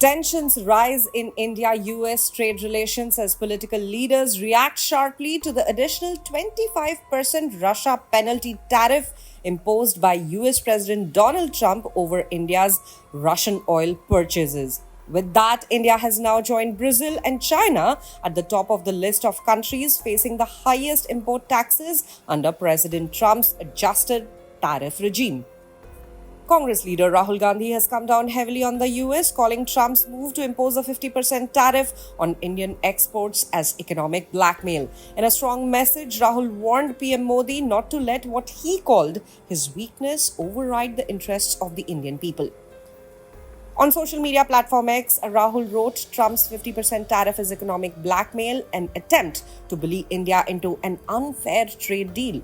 Tensions rise in India-US trade relations as political leaders react sharply to the additional 25% Russia penalty tariff imposed by US President Donald Trump over India's Russian oil purchases. With that, India has now joined Brazil and China at the top of the list of countries facing the highest import taxes under President Trump's adjusted tariff regime. Congress leader Rahul Gandhi has come down heavily on the US, calling Trump's move to impose a 50% tariff on Indian exports as economic blackmail. In a strong message, Rahul warned PM Modi not to let what he called his weakness override the interests of the Indian people. On social media platform X, Rahul wrote Trump's 50% tariff is economic blackmail, an attempt to bully India into an unfair trade deal.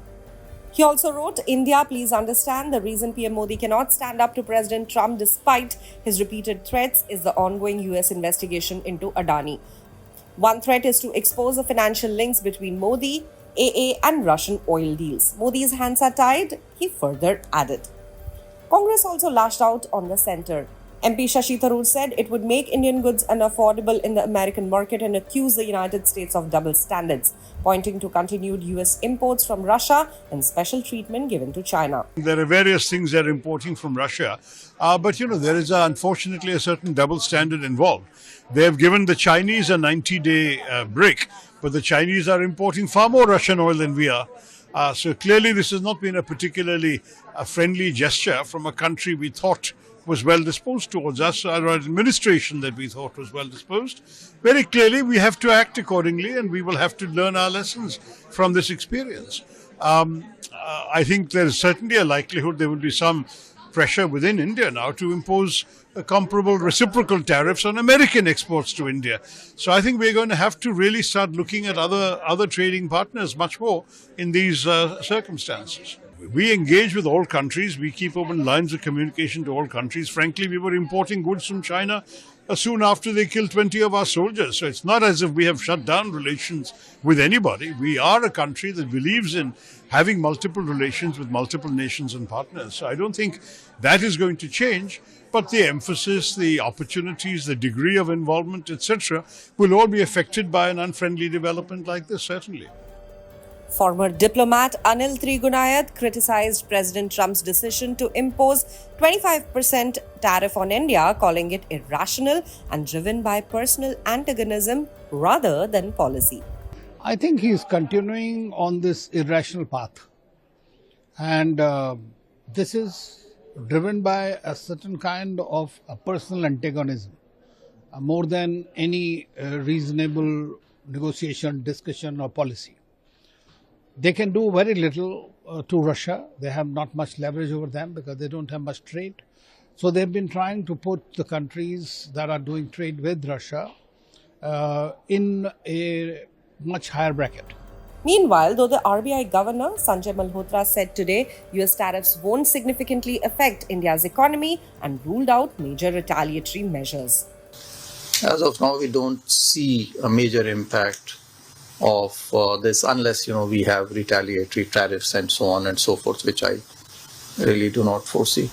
He also wrote, India, please understand the reason PM Modi cannot stand up to President Trump despite his repeated threats is the ongoing US investigation into Adani. One threat is to expose the financial links between Modi, AA and Russian oil deals. Modi's hands are tied, he further added. Congress also lashed out on the center. MP Shashi Tharoor said it would make Indian goods unaffordable in the American market and accused the United States of double standards, pointing to continued US imports from Russia and special treatment given to China. There are various things they're importing from Russia, but there is unfortunately a certain double standard involved. They have given the Chinese a 90-day break, but the Chinese are importing far more Russian oil than we are. So clearly this has not been a particularly friendly gesture from a country we thought was well disposed towards us, our administration that we thought was well disposed. Very clearly, we have to act accordingly and we will have to learn our lessons from this experience. I think there is certainly a likelihood there will be some pressure within India now to impose comparable reciprocal tariffs on American exports to India. So I think we're going to have to really start looking at other trading partners much more in these circumstances. We engage with all countries. We keep open lines of communication to all countries. Frankly, we were importing goods from China soon after they killed 20 of our soldiers. So it's not as if we have shut down relations with anybody. We are a country that believes in having multiple relations with multiple nations and partners. So I don't think that is going to change. But the emphasis, the opportunities, the degree of involvement, etc., will all be affected by an unfriendly development like this, certainly. Former diplomat Anil Trigunayat criticized President Trump's decision to impose 25% tariff on India, calling it irrational and driven by personal antagonism rather than policy. I think he's continuing on this irrational path. And this is driven by a certain kind of a personal antagonism, more than any reasonable negotiation, discussion or policy. They can do very little to Russia. They have not much leverage over them because they don't have much trade. So they've been trying to put the countries that are doing trade with Russia in a much higher bracket. Meanwhile, though the RBI governor Sanjay Malhotra said today US tariffs won't significantly affect India's economy and ruled out major retaliatory measures. As of now, we don't see a major impact of this unless we have retaliatory tariffs and so on and so forth, which I really do not foresee.